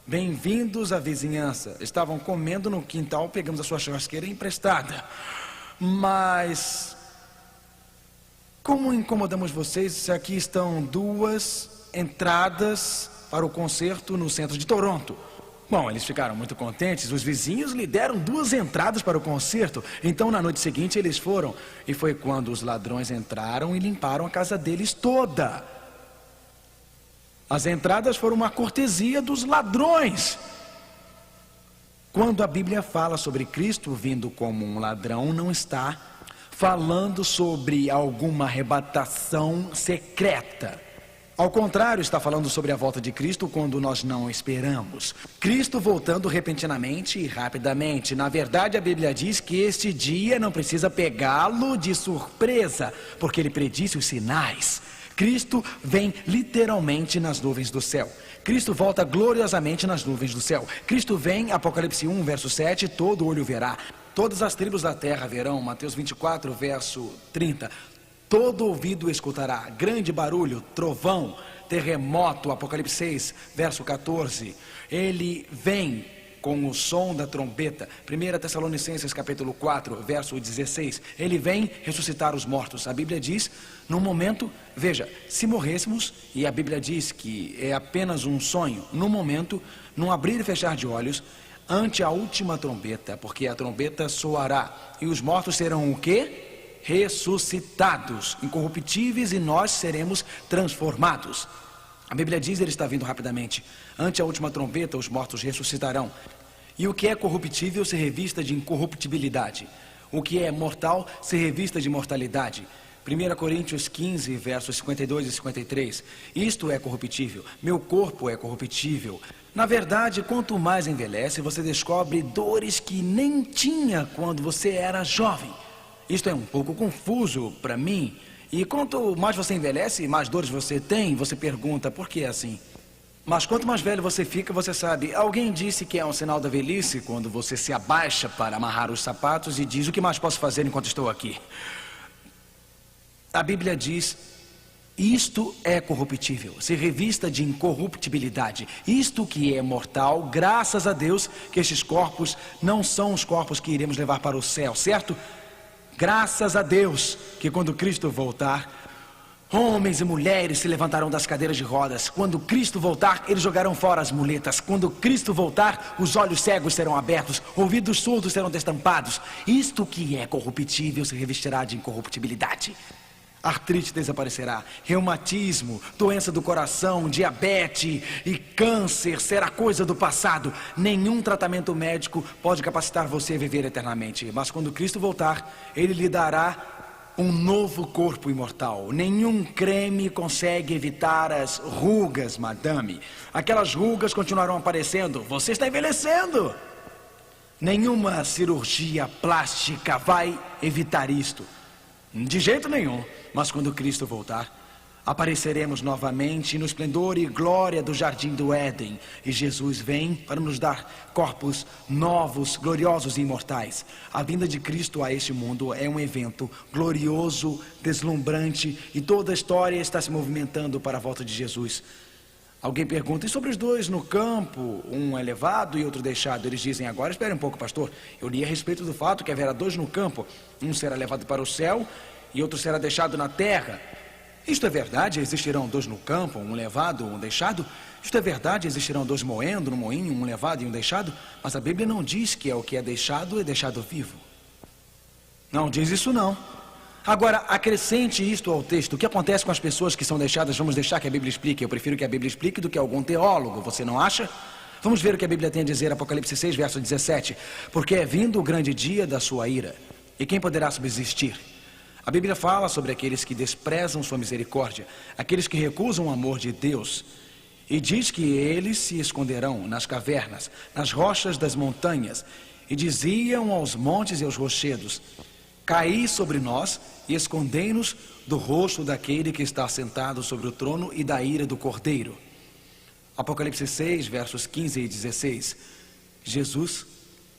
bem-vindos à vizinhança. Estavam comendo no quintal, pegamos a sua churrasqueira emprestada. Mas como incomodamos vocês? Aqui estão 2 entradas para o concerto no centro de Toronto. Bom, eles ficaram muito contentes. Os vizinhos lhe deram 2 entradas para o concerto. Então na noite seguinte eles foram, e foi quando os ladrões entraram e limparam a casa deles toda. As entradas foram uma cortesia dos ladrões. Quando a Bíblia fala sobre Cristo vindo como um ladrão, não está falando sobre alguma arrebatação secreta. Ao contrário, está falando sobre a volta de Cristo quando nós não esperamos. Cristo voltando repentinamente e rapidamente. Na verdade, a Bíblia diz que este dia não precisa pegá-lo de surpresa, porque ele predisse os sinais. Cristo vem literalmente nas nuvens do céu. Cristo volta gloriosamente nas nuvens do céu. Cristo vem, Apocalipse 1, verso 7, todo olho verá. Todas as tribos da terra verão, Mateus 24, verso 30. Todo ouvido escutará, grande barulho, trovão, terremoto, Apocalipse 6, verso 14. Ele vem com o som da trombeta, 1 Tessalonicenses capítulo 4, verso 16. Ele vem ressuscitar os mortos. A Bíblia diz, num momento, veja, se morrêssemos, e a Bíblia diz que é apenas um sonho, num momento, num abrir e fechar de olhos, ante a última trombeta, porque a trombeta soará, e os mortos serão o quê? Ressuscitados, incorruptíveis, e nós seremos transformados. A Bíblia diz, ele está vindo rapidamente. Ante a última trombeta, os mortos ressuscitarão. E o que é corruptível se revista de incorruptibilidade. O que é mortal se revista de mortalidade. 1 Coríntios 15, versos 52 e 53. Isto é corruptível, meu corpo é corruptível. Na verdade, quanto mais envelhece, você descobre dores que nem tinha quando você era jovem. Isto é um pouco confuso para mim. E quanto mais você envelhece, mais dores você tem. Você pergunta, por que é assim? Mas quanto mais velho você fica, você sabe. Alguém disse que é um sinal da velhice quando você se abaixa para amarrar os sapatos e diz, o que mais posso fazer enquanto estou aqui? A Bíblia diz, isto é corruptível, se revista de incorruptibilidade. Isto que é mortal, graças a Deus que estes corpos não são os corpos que iremos levar para o céu, certo? Graças a Deus que quando Cristo voltar, homens e mulheres se levantarão das cadeiras de rodas. Quando Cristo voltar, eles jogarão fora as muletas. Quando Cristo voltar, os olhos cegos serão abertos, ouvidos surdos serão destampados. Isto que é corruptível se revestirá de incorruptibilidade. Artrite desaparecerá, reumatismo, doença do coração, diabetes e câncer será coisa do passado. Nenhum tratamento médico pode capacitar você a viver eternamente. Mas quando Cristo voltar, Ele lhe dará um novo corpo imortal. Nenhum creme consegue evitar as rugas, madame. Aquelas rugas continuarão aparecendo. Você está envelhecendo. Nenhuma cirurgia plástica vai evitar isto. De jeito nenhum. Mas quando Cristo voltar, apareceremos novamente no esplendor e glória do jardim do Éden. E Jesus vem para nos dar corpos novos, gloriosos e imortais. A vinda de Cristo a este mundo é um evento glorioso, deslumbrante, e toda a história está se movimentando para a volta de Jesus. Alguém pergunta, e sobre os 2 no campo, um é levado e outro deixado? Eles dizem, agora espere um pouco, pastor, eu li a respeito do fato que haverá 2 no campo, um será levado para o céu e outro será deixado na terra. Isto é verdade, existirão dois no campo, um levado, um deixado. Isto é verdade, existirão dois moendo no moinho, um levado e um deixado. Mas a Bíblia não diz que o que é deixado vivo. Não diz isso não. Agora, acrescente isto ao texto. O que acontece com as pessoas que são deixadas? Vamos deixar que a Bíblia explique. Eu prefiro que a Bíblia explique do que algum teólogo, você não acha? Vamos ver o que a Bíblia tem a dizer, Apocalipse 6, verso 17. Porque é vindo o grande dia da sua ira, e quem poderá subsistir? A Bíblia fala sobre aqueles que desprezam sua misericórdia, aqueles que recusam o amor de Deus, e diz que eles se esconderão nas cavernas, nas rochas das montanhas, e diziam aos montes e aos rochedos: caí sobre nós e escondei-nos do rosto daquele que está sentado sobre o trono e da ira do Cordeiro. Apocalipse 6, versos 15 e 16. Jesus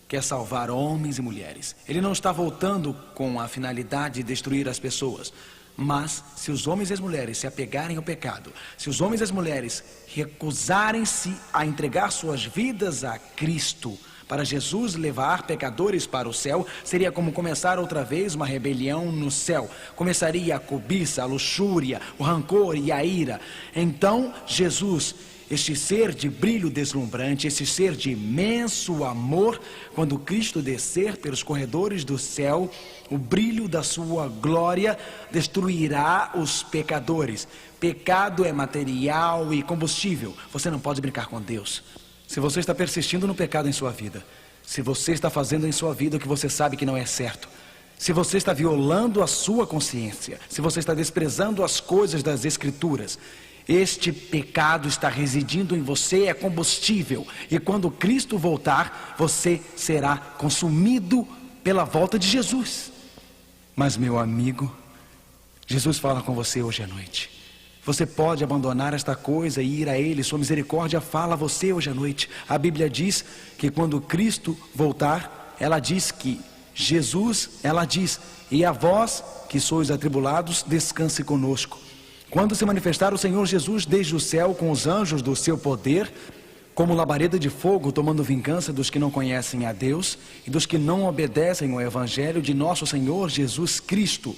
quer salvar homens e mulheres. Ele não está voltando com a finalidade de destruir as pessoas. Mas se os homens e as mulheres se apegarem ao pecado, se os homens e as mulheres recusarem-se a entregar suas vidas a Cristo, para Jesus levar pecadores para o céu, seria como começar outra vez uma rebelião no céu. Começaria a cobiça, a luxúria, o rancor e a ira. Então Jesus, este ser de brilho deslumbrante, esse ser de imenso amor, quando Cristo descer pelos corredores do céu, o brilho da sua glória destruirá os pecadores. Pecado é material e combustível. Você não pode brincar com Deus. Se você está persistindo no pecado em sua vida, se você está fazendo em sua vida o que você sabe que não é certo, se você está violando a sua consciência, se você está desprezando as coisas das Escrituras, este pecado está residindo em você, é combustível. E quando Cristo voltar, você será consumido pela volta de Jesus. Mas, meu amigo, Jesus fala com você hoje à noite. Você pode abandonar esta coisa e ir a Ele. Sua misericórdia fala a você hoje à noite. A Bíblia diz que quando Cristo voltar, ela diz que Jesus, ela diz: e a vós que sois atribulados, descanse conosco. Quando se manifestar o Senhor Jesus desde o céu com os anjos do seu poder, como labareda de fogo, tomando vingança dos que não conhecem a Deus e dos que não obedecem ao Evangelho de nosso Senhor Jesus Cristo.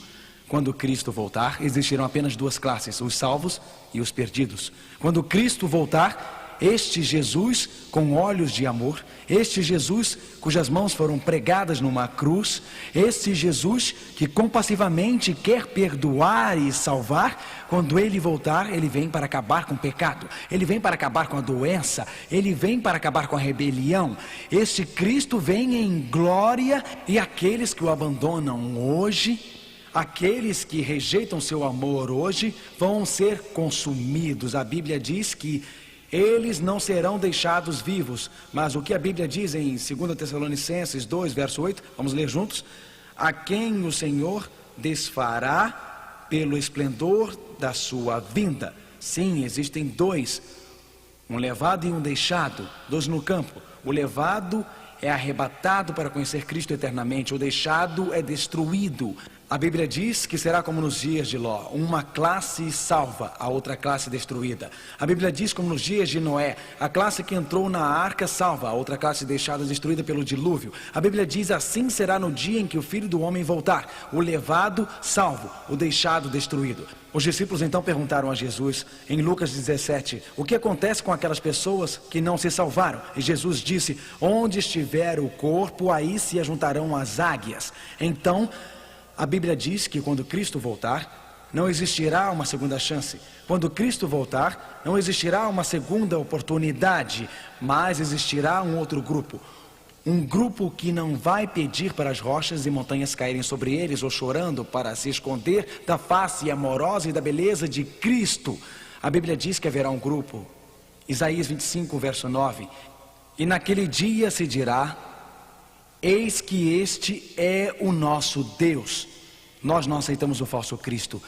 Quando Cristo voltar, existirão apenas duas classes, os salvos e os perdidos. Quando Cristo voltar, este Jesus com olhos de amor, este Jesus cujas mãos foram pregadas numa cruz, este Jesus que compassivamente quer perdoar e salvar, quando Ele voltar, Ele vem para acabar com o pecado, Ele vem para acabar com a doença, Ele vem para acabar com a rebelião. Este Cristo vem em glória, e aqueles que o abandonam hoje, aqueles que rejeitam seu amor hoje, vão ser consumidos. A Bíblia diz que eles não serão deixados vivos. Mas o que a Bíblia diz em 2 Tessalonicenses 2, verso 8, vamos ler juntos: a quem o Senhor desfará pelo esplendor da sua vinda. Sim, existem dois, um levado e um deixado, dois no campo. O levado é arrebatado para conhecer Cristo eternamente, o deixado é destruído. A Bíblia diz que será como nos dias de Ló, uma classe salva, a outra classe destruída. A Bíblia diz como nos dias de Noé, a classe que entrou na arca salva, a outra classe deixada destruída pelo dilúvio. A Bíblia diz: assim será no dia em que o Filho do Homem voltar, o levado salvo, o deixado destruído. Os discípulos então perguntaram a Jesus, em Lucas 17, o que acontece com aquelas pessoas que não se salvaram? E Jesus disse: onde estiver o corpo, aí se ajuntarão as águias. Então, a Bíblia diz que quando Cristo voltar, não existirá uma segunda chance. Quando Cristo voltar, não existirá uma segunda oportunidade, mas existirá um outro grupo. Um grupo que não vai pedir para as rochas e montanhas caírem sobre eles, ou chorando para se esconder da face amorosa e da beleza de Cristo. A Bíblia diz que haverá um grupo, Isaías 25, verso 9, e naquele dia se dirá: eis que este é o nosso Deus. Nós não aceitamos o falso Cristo.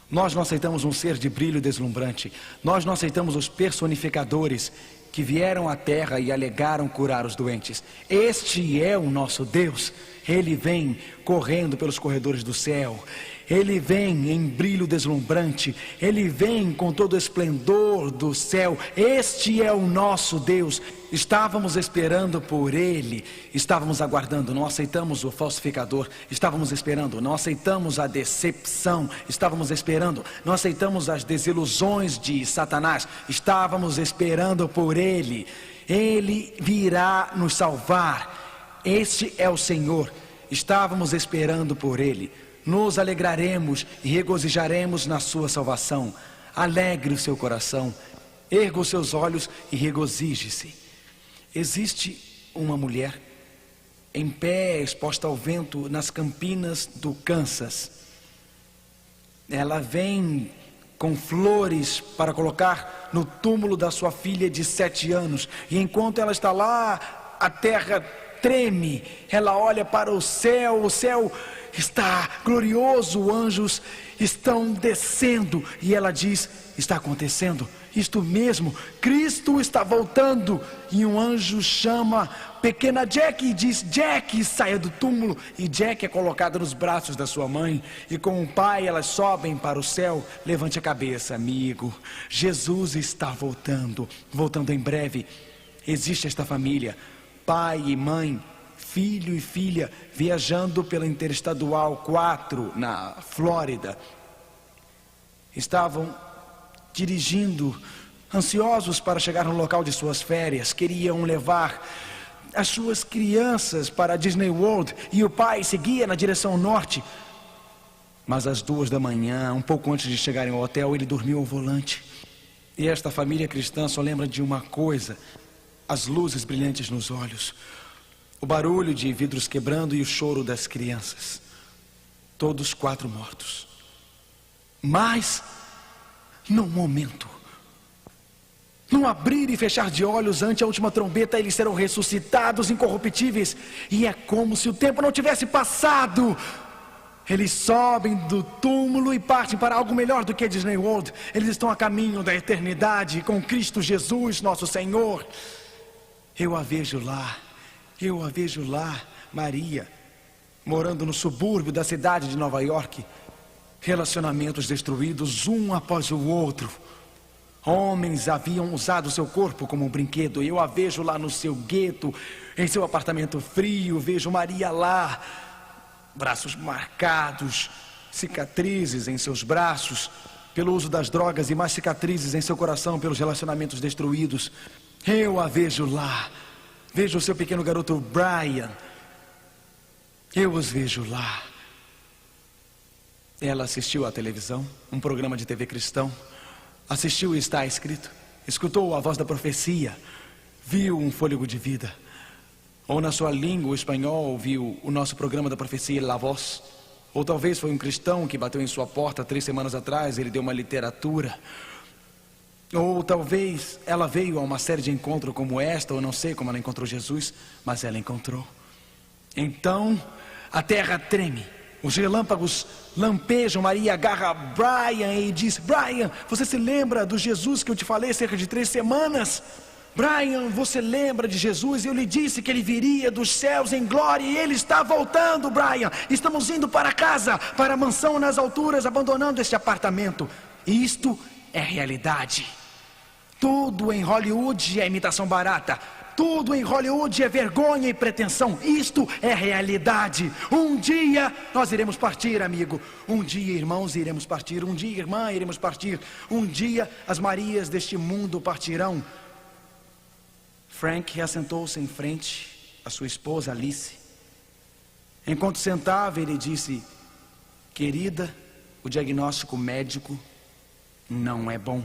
Nós não aceitamos um ser de brilho deslumbrante. Nós não aceitamos os personificadores que vieram à terra e alegaram curar os doentes. Este é o nosso Deus. Ele vem correndo pelos corredores do céu. Ele vem em brilho deslumbrante, Ele vem com todo o esplendor do céu. Este é o nosso Deus. Estávamos esperando por Ele, estávamos aguardando, não aceitamos o falsificador, estávamos esperando, não aceitamos a decepção, estávamos esperando, não aceitamos as desilusões de Satanás, estávamos esperando por Ele. Ele virá nos salvar. Este é o Senhor. Estávamos esperando por Ele. Nos alegraremos e regozijaremos na sua salvação. Alegre o seu coração, erga os seus olhos e regozije-se. Existe uma mulher em pé, exposta ao vento nas campinas do Kansas. Ela vem com flores para colocar no túmulo da sua filha de 7 anos. E enquanto ela está lá, a terra treme. Ela olha para o céu está glorioso, anjos estão descendo. E ela diz: está acontecendo isto mesmo, Cristo está voltando. E um anjo chama pequena Jack e diz: Jack, saia do túmulo. E Jack é colocada nos braços da sua mãe, e com o pai elas sobem para o céu. Levante a cabeça, amigo, Jesus está voltando em breve. Existe esta família, pai e mãe, filho e filha, viajando pela Interestadual 4 na Flórida. Estavam dirigindo, ansiosos para chegar no local de suas férias. Queriam levar as suas crianças para a Disney World, e o pai seguia na direção norte. Mas às 2 da manhã, um pouco antes de chegarem ao hotel, ele dormiu ao volante. E esta família cristã só lembra de uma coisa: as luzes brilhantes nos olhos, o barulho de vidros quebrando e o choro das crianças. Todos 4 mortos. Mas num momento, num abrir e fechar de olhos ante a última trombeta, eles serão ressuscitados incorruptíveis. E é como se o tempo não tivesse passado. Eles sobem do túmulo e partem para algo melhor do que a Disney World. Eles estão a caminho da eternidade com Cristo Jesus, nosso Senhor. Eu a vejo lá, Maria, morando no subúrbio da cidade de Nova York. Relacionamentos destruídos um após o outro. Homens haviam usado seu corpo como um brinquedo. Eu a vejo lá no seu gueto, em seu apartamento frio. Vejo Maria lá, braços marcados, cicatrizes em seus braços pelo uso das drogas, e mais cicatrizes em seu coração pelos relacionamentos destruídos. Eu a vejo lá. Vejo o seu pequeno garoto Brian. Eu os vejo lá. Ela assistiu à televisão, um programa de TV cristão. Assistiu e está escrito. Escutou a voz da profecia. Viu um fôlego de vida. Ou na sua língua, o espanhol, viu o nosso programa da profecia, La Voz. Ou talvez foi um cristão que bateu em sua porta 3 semanas atrás. Ele deu uma literatura. Ou talvez ela veio a uma série de encontros como esta. Ou não sei como ela encontrou Jesus, mas ela encontrou. Então a terra treme. Os relâmpagos lampejam. Maria agarra Brian e diz: Brian, você se lembra do Jesus que eu te falei cerca de 3 semanas? Brian, você lembra de Jesus? Eu lhe disse que ele viria dos céus em glória, e ele está voltando, Brian. Estamos indo para casa, para a mansão nas alturas, abandonando este apartamento. Isto é realidade. Tudo em Hollywood é imitação barata. Tudo em Hollywood é vergonha e pretensão. Isto é realidade. Um dia nós iremos partir, amigo. Um dia, irmãos, iremos partir. Um dia, irmã, iremos partir. Um dia as Marias deste mundo partirão. Frank assentou-se em frente à sua esposa Alice. Enquanto sentava, ele disse: querida, o diagnóstico médico não é bom.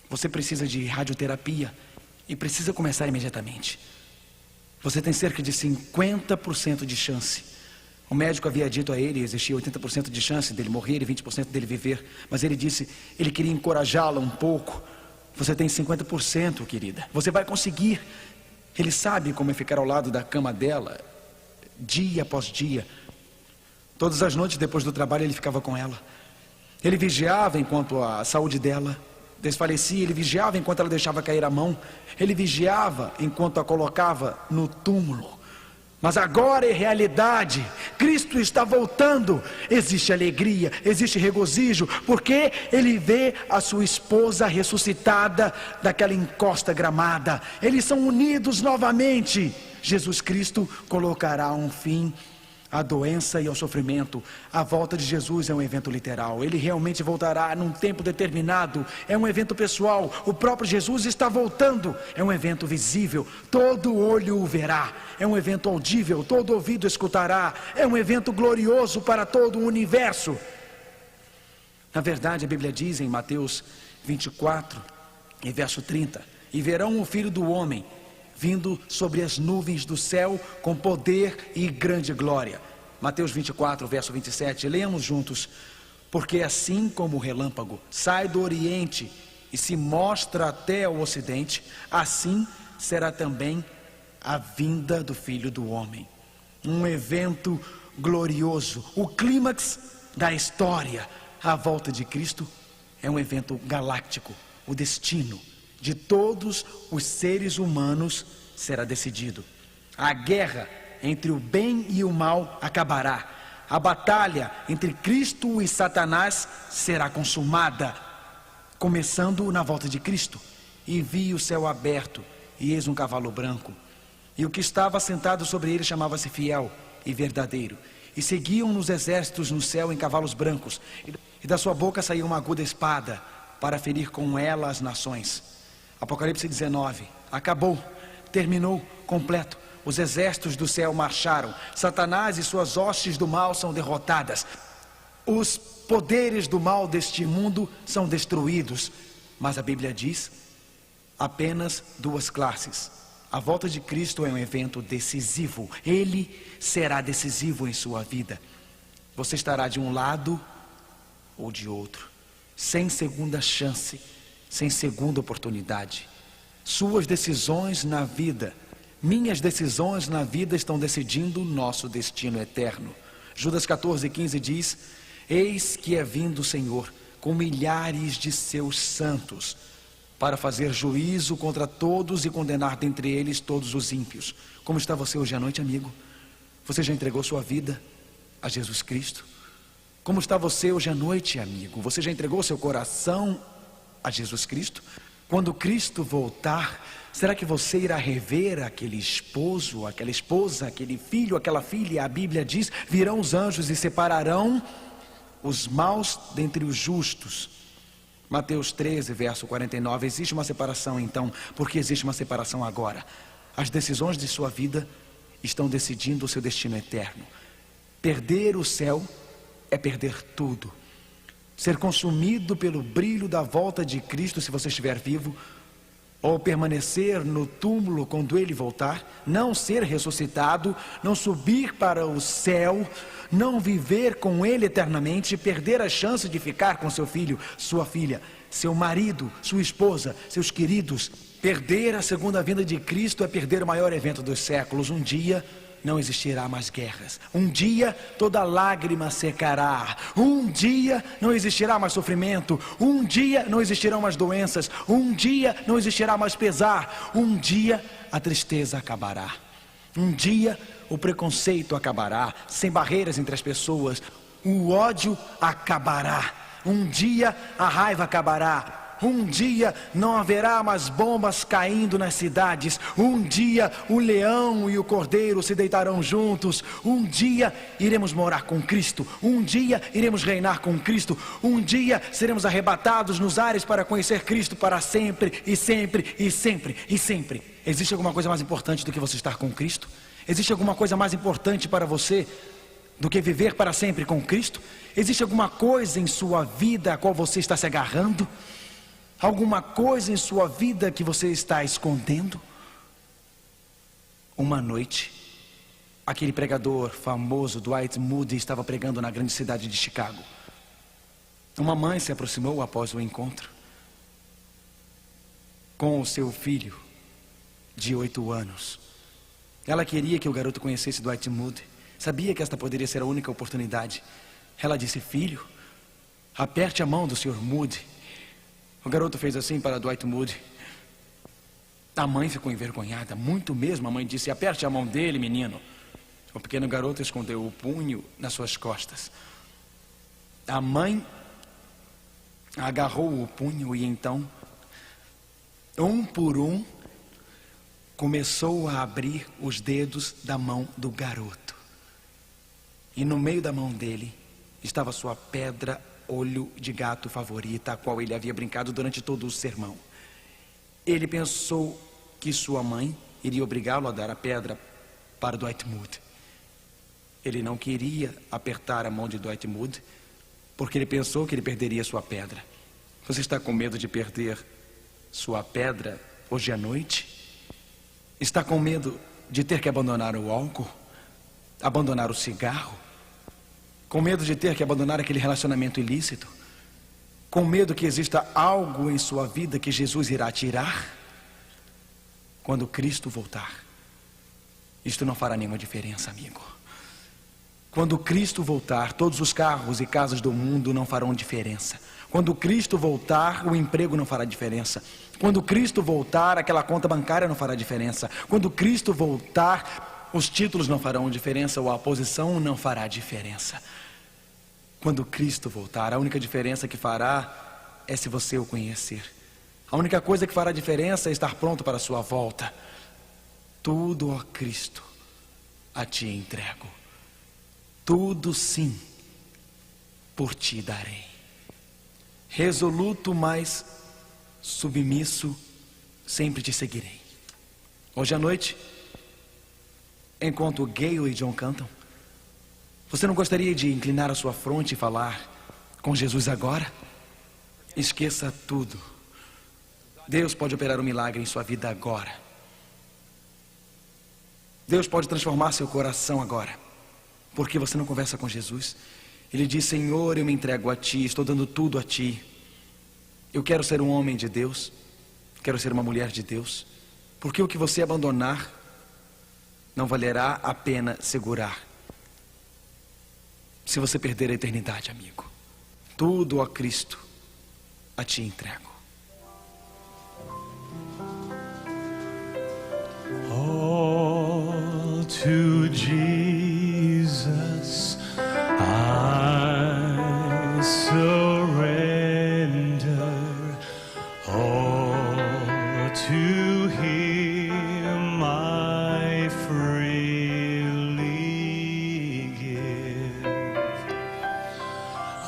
Você precisa de radioterapia. E precisa começar imediatamente. Você tem cerca de 50% de chance. O médico havia dito a ele, existia 80% de chance dele morrer e 20% dele viver. Mas ele disse, ele queria encorajá-la um pouco. Você tem 50%, querida. Você vai conseguir. Ele sabe como é ficar ao lado da cama dela, dia após dia. Todas as noites depois do trabalho ele ficava com ela. Ele vigiava enquanto a saúde dela desfalecia. Ele vigiava enquanto ela deixava cair a mão. Ele vigiava enquanto a colocava no túmulo. Mas agora é realidade. Cristo Cristo está voltando, existe alegria, existe regozijo, porque ele vê a sua esposa ressuscitada daquela encosta gramada. Eles são unidos novamente. Jesus Cristo colocará um fim à doença e ao sofrimento. A volta de Jesus é um evento literal. Ele realmente voltará num tempo determinado. É um evento pessoal. O próprio Jesus está voltando. É um evento visível. Todo olho o verá. É um evento audível. Todo ouvido escutará. É um evento glorioso para todo o universo. Na verdade, a Bíblia diz em Mateus 24, e verso 30: e verão o Filho do Homem vindo sobre as nuvens do céu com poder e grande glória. Mateus 24, verso 27, leamos juntos. Porque assim como o relâmpago sai do oriente e se mostra até o ocidente, assim será também a vinda do Filho do Homem. Um evento glorioso, o clímax da história. A volta de Cristo é um evento galáctico. O destino de todos os seres humanos será decidido. A guerra entre o bem e o mal acabará. A batalha entre Cristo e Satanás será consumada, começando na volta de Cristo. E vi o céu aberto, e eis um cavalo branco, e o que estava sentado sobre ele chamava-se Fiel e Verdadeiro, e seguiam nos exércitos no céu em cavalos brancos, e da sua boca saía uma aguda espada, para ferir com ela as nações. Apocalipse 19, acabou, terminou, completo. Os exércitos do céu marcharam. Satanás e suas hostes do mal são derrotadas. Os poderes do mal deste mundo são destruídos. Mas a Bíblia diz apenas duas classes. A volta de Cristo é um evento decisivo. Ele será decisivo em sua vida. Você estará de um lado ou de outro, sem segunda chance, sem segunda oportunidade. Suas decisões na vida, minhas decisões na vida estão decidindo o nosso destino eterno. Judas 14:15 diz: eis que é vindo o Senhor com milhares de seus santos, para fazer juízo contra todos e condenar dentre eles todos os ímpios. Como está você hoje à noite, amigo? Você já entregou sua vida a Jesus Cristo? Como está você hoje à noite, amigo? Você já entregou seu coração a Jesus Cristo? Quando Cristo voltar, será que você irá rever aquele esposo, aquela esposa, aquele filho, aquela filha? A Bíblia diz: virão os anjos e separarão os maus dentre os justos. Mateus 13, verso 49. Existe uma separação então, porque existe uma separação agora. As decisões de sua vida estão decidindo o seu destino eterno. Perder o céu é perder tudo. Ser consumido pelo brilho da volta de Cristo, se você estiver vivo, ou permanecer no túmulo quando Ele voltar, não ser ressuscitado, não subir para o céu, não viver com Ele eternamente, perder a chance de ficar com seu filho, sua filha, seu marido, sua esposa, seus queridos. Perder a segunda vinda de Cristo é perder o maior evento dos séculos. Um dia não existirá mais guerras. Um dia toda lágrima secará. Um dia não existirá mais sofrimento. Um dia não existirão mais doenças. Um dia não existirá mais pesar. Um dia a tristeza acabará. Um dia o preconceito acabará, sem barreiras entre as pessoas. O ódio acabará. Um dia a raiva acabará. Um dia não haverá mais bombas caindo nas cidades. Um dia o leão e o cordeiro se deitarão juntos. Um dia iremos morar com Cristo. Um dia iremos reinar com Cristo. Um dia seremos arrebatados nos ares para conhecer Cristo para sempre e sempre e sempre e sempre. Existe alguma coisa mais importante do que você estar com Cristo? Existe alguma coisa mais importante para você do que viver para sempre com Cristo? Existe alguma coisa em sua vida a qual você está se agarrando? Alguma coisa em sua vida que você está escondendo? Uma noite, aquele pregador famoso, Dwight Moody, estava pregando na grande cidade de Chicago. Uma mãe se aproximou após o encontro com o seu filho de 8 anos. Ela queria que o garoto conhecesse Dwight Moody. Sabia que esta poderia ser a única oportunidade. Ela disse: filho, aperte a mão do Sr. Moody. O garoto fez assim para Dwight Moody. A mãe ficou envergonhada, muito mesmo. A mãe disse: aperte a mão dele, menino. O pequeno garoto escondeu o punho nas suas costas. A mãe agarrou o punho e então, um por um, começou a abrir os dedos da mão do garoto. E no meio da mão dele estava sua pedra olho de gato favorita, a qual ele havia brincado durante todo o sermão. Ele pensou que sua mãe iria obrigá-lo a dar a pedra para Dwight Moody. Ele não queria apertar a mão de Dwight Moody, porque ele pensou que ele perderia sua pedra. Você está com medo de perder sua pedra hoje à noite? Está com medo de ter que abandonar o álcool? Abandonar o cigarro? Com medo de ter que abandonar aquele relacionamento ilícito? Com medo que exista algo em sua vida que Jesus irá tirar? Quando Cristo voltar, isto não fará nenhuma diferença, amigo. Quando Cristo voltar, todos os carros e casas do mundo não farão diferença. Quando Cristo voltar, o emprego não fará diferença. Quando Cristo voltar, aquela conta bancária não fará diferença. Quando Cristo voltar, os títulos não farão diferença ou a posição não fará diferença. Quando Cristo voltar, a única diferença que fará é se você o conhecer. A única coisa que fará diferença é estar pronto para a sua volta. Tudo, ó Cristo, a ti entrego. Tudo sim, por ti darei. Resoluto, mas submisso, sempre te seguirei. Hoje à noite, enquanto Gayle e John cantam, você não gostaria de inclinar a sua fronte e falar com Jesus agora? Esqueça tudo. Deus pode operar um milagre em sua vida agora. Deus pode transformar seu coração agora. Por que você não conversa com Jesus? Ele diz: Senhor, eu me entrego a ti, estou dando tudo a ti. Eu quero ser um homem de Deus, quero ser uma mulher de Deus. Porque o que você abandonar não valerá a pena segurar. Se você perder a eternidade, amigo, tudo, ó Cristo, a ti entrego. All to Jesus I surrender. All to Him I freely give.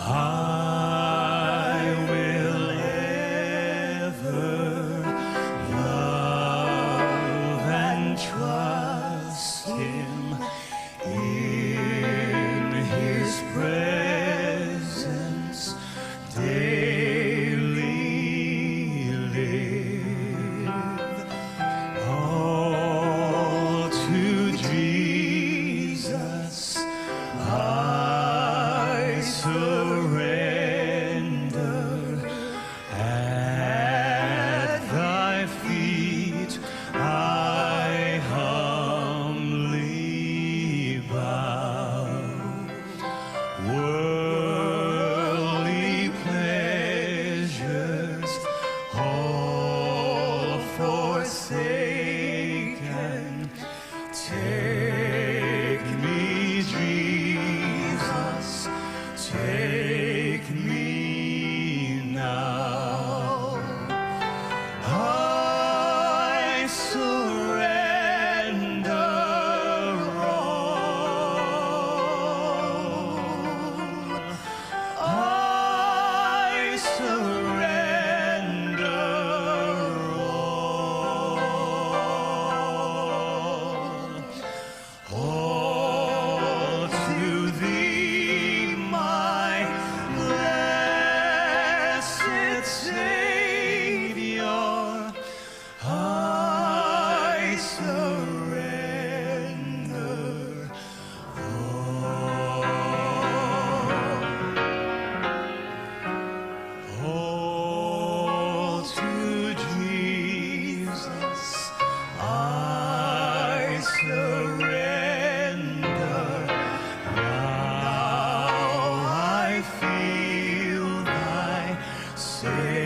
I will ever love and trust Him, in His presence daily live. All to Jesus I surrender. At thy feet I humbly bow. Worldly pleasures all forsaken, take me, Jesus, take me now. I surrender all. I surrender all. All to Thee, my blessed Savior, I surrender all. All to Jesus I surrender. Now I feel Thy saving